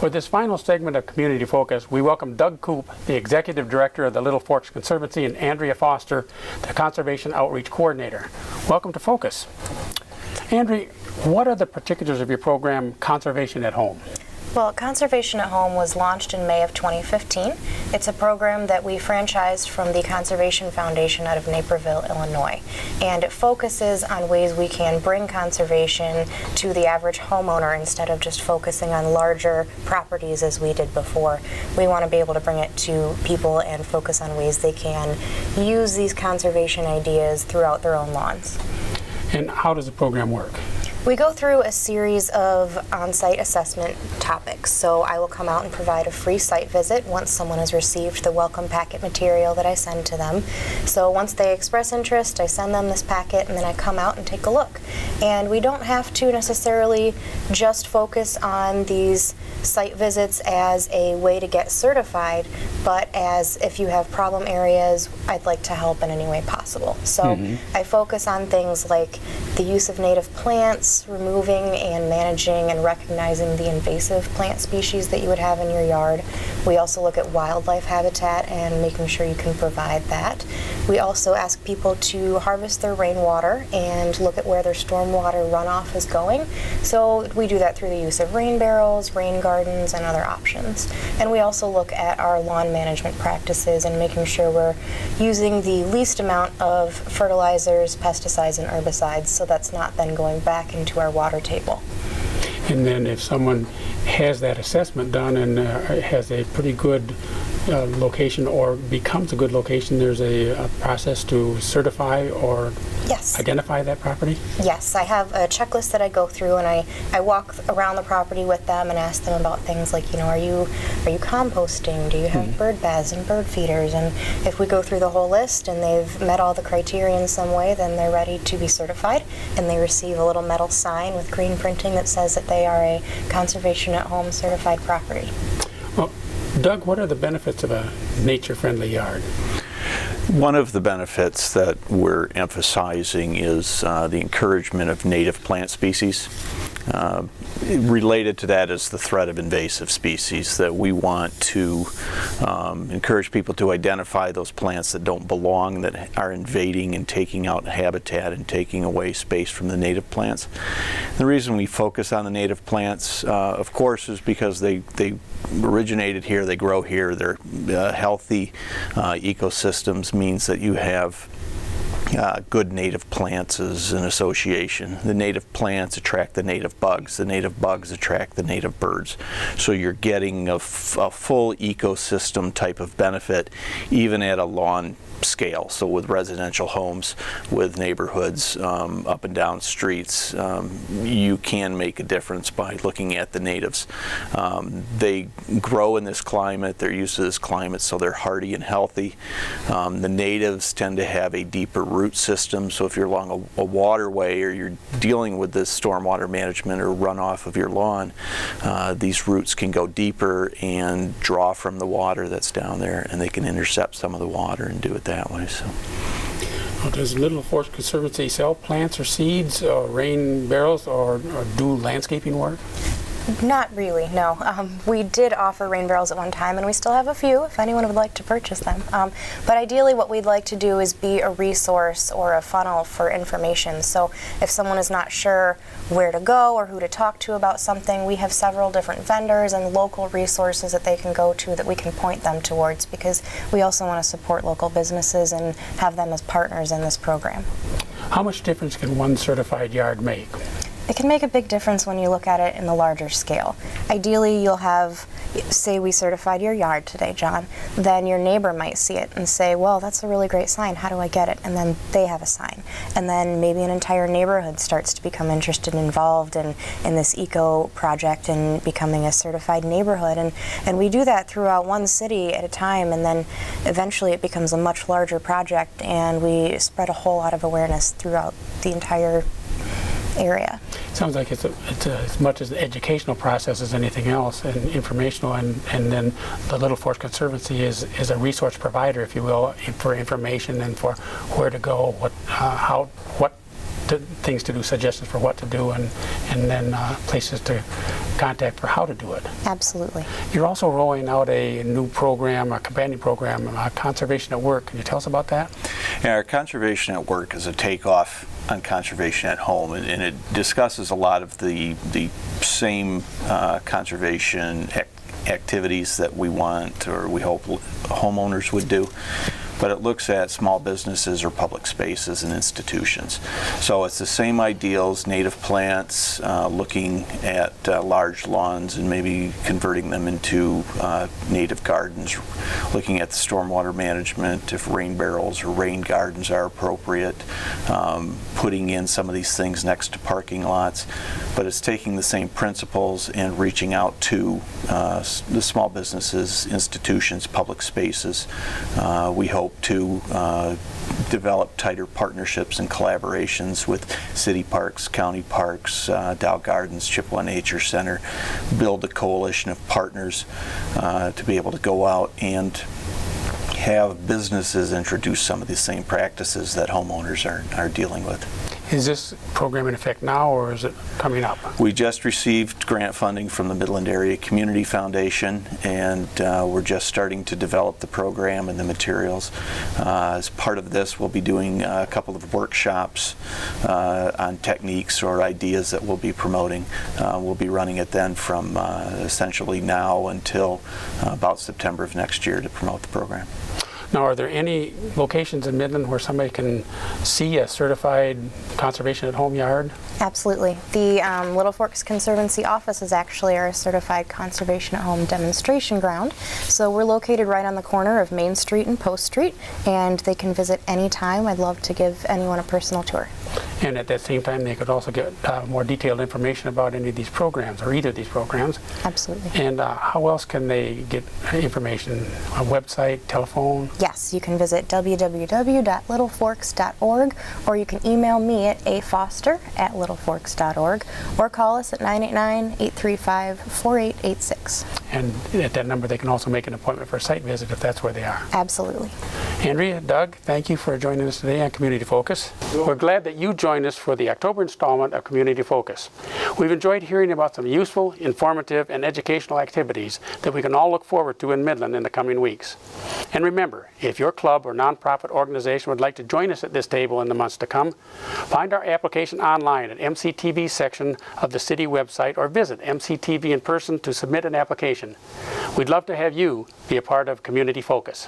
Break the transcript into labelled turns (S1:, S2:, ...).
S1: For this final segment of Community Focus, we welcome Doug Koop, the Executive Director of the Little Forks Conservancy, and Andrea Foster, the Conservation Outreach Coordinator. Welcome to Focus. Andrea, what are the particulars of your program, Conservation at Home?
S2: Well, Conservation at Home was launched in May of 2015. It's a program that we franchised from the Conservation Foundation out of Naperville, Illinois. And it focuses on ways we can bring conservation to the average homeowner instead of just focusing on larger properties as we did before. We want to be able to bring it to people and focus on ways they can use these conservation ideas throughout their own lawns.
S1: And how does the program work?
S2: We go through a series of on-site assessment topics. So I will come out and provide a free site visit once someone has received the welcome packet material that I send to them. So once they express interest, I send them this packet and then I come out and take a look. And we don't have to necessarily just focus on these site visits as a way to get certified, but as if you have problem areas, I'd like to help in any way possible. So I focus on things like the use of native plants, removing and managing and recognizing the invasive plant species that you would have in your yard. We also look at wildlife habitat and making sure you can provide that. We also ask people to harvest their rainwater and look at where their stormwater runoff is going. So we do that through the use of rain barrels, rain gardens, and other options. And we also look at our lawn management practices and making sure we're using the least amount of fertilizers, pesticides, and herbicides, so that's not then going back into our water table.
S1: And then if someone has that assessment done and has a pretty good location or becomes a good location, there's a process to certify or identify that property?
S2: Yes, I have a checklist that I go through, and I walk around the property with them and ask them about things like, you know, are you composting? Do you have bird baths and bird feeders? And if we go through the whole list and they've met all the criteria in some way, then they're ready to be certified, and they receive a little metal sign with green printing that says that they are a Conservation at Home certified property.
S1: Well, Doug, what are the benefits of a nature-friendly yard?
S3: One of the benefits that we're emphasizing is the encouragement of native plant species. Related to that is the threat of invasive species, that we want to encourage people to identify those plants that don't belong, that are invading and taking out habitat and taking away space from the native plants. The reason we focus on the native plants, of course, is because they originated here, they grow here, they're healthy ecosystems, means that you have good native plants as an association. The native plants attract the native bugs attract the native birds. So you're getting a full ecosystem type of benefit even at a lawn scale. So with residential homes, with neighborhoods, up and down streets, you can make a difference by looking at the natives. They grow in this climate, they're used to this climate, so they're hardy and healthy. The natives tend to have a deeper root system, so if you're along a waterway or you're dealing with this stormwater management or runoff of your lawn, these roots can go deeper and draw from the water that's down there, and they can intercept some of the water and do it that way. So.
S1: Well, does Little Forks Conservancy sell plants or seeds or rain barrels or do landscaping work?
S2: Not really, no. We did offer rain barrels at one time, and we still have a few if anyone would like to purchase them. But ideally what we'd like to do is be a resource or a funnel for information. So if someone is not sure where to go or who to talk to about something, we have several different vendors and local resources that they can go to that we can point them towards, because we also want to support local businesses and have them as partners in this program.
S1: How much difference can one certified yard make?
S2: It can make a big difference when you look at it in the larger scale. Ideally, you'll have, say we certified your yard today, John, then your neighbor might see it and say, well, that's a really great sign, how do I get it? And then they have a sign. And then maybe an entire neighborhood starts to become interested and involved in this eco project and becoming a certified neighborhood. And we do that throughout one city at a time, and then eventually it becomes a much larger project, and we spread a whole lot of awareness throughout the entire area.
S1: Sounds like it's as much as the educational process as anything else, and informational, and then the Little Forks Conservancy is a resource provider, if you will, for information and for where to go, what things to do, suggestions for what to do, and then places to contact for how to do it.
S2: Absolutely.
S1: You're also rolling out a new program, a companion program, Conservation at Work. Can you tell us about that?
S3: Yeah, our Conservation at Work is a takeoff on Conservation at Home, and it discusses a lot of the same conservation activities that we want, or we hope homeowners would do, but it looks at small businesses or public spaces and institutions. So it's the same ideals: native plants, looking at large lawns and maybe converting them into native gardens, looking at the stormwater management, if rain barrels or rain gardens are appropriate, putting in some of these things next to parking lots. But it's taking the same principles and reaching out to the small businesses, institutions, public spaces. We hope to develop tighter partnerships and collaborations with city parks, county parks, Dow Gardens, Chippewa Nature Center, build a coalition of partners to be able to go out and have businesses introduce some of the same practices that homeowners are dealing with.
S1: Is this program in effect now, or is it coming up?
S3: We just received grant funding from the Midland Area Community Foundation, and we're just starting to develop the program and the materials. As part of this, we'll be doing a couple of workshops on techniques or ideas that we'll be promoting. We'll be running it then from essentially now until about September of next year to promote the program.
S1: Now, are there any locations in Midland where somebody can see a certified Conservation at Home yard?
S2: Absolutely. The Little Forks Conservancy office is actually our certified Conservation at Home demonstration ground. So we're located right on the corner of Main Street and Post Street, and they can visit anytime. I'd love to give anyone a personal tour.
S1: And at that same time, they could also get more detailed information about any of these programs, or either of these programs.
S2: Absolutely.
S1: And how else can they get information? A website, telephone?
S2: Yes, you can visit www.littleforks.org, or you can email me at afoster@littleforks.org, or call us at 989-835-4886.
S1: And at that number, they can also make an appointment for a site visit if that's where they are.
S2: Absolutely.
S1: Andrea, Doug, thank you for joining us today on Community Focus. We're glad that you joined us for the October installment of Community Focus. We've enjoyed hearing about some useful, informative, and educational activities that we can all look forward to in Midland in the coming weeks. And remember, if your club or nonprofit organization would like to join us at this table in the months to come, find our application online at MCTV's section of the city website, or visit MCTV in person to submit an application. We'd love to have you be a part of Community Focus.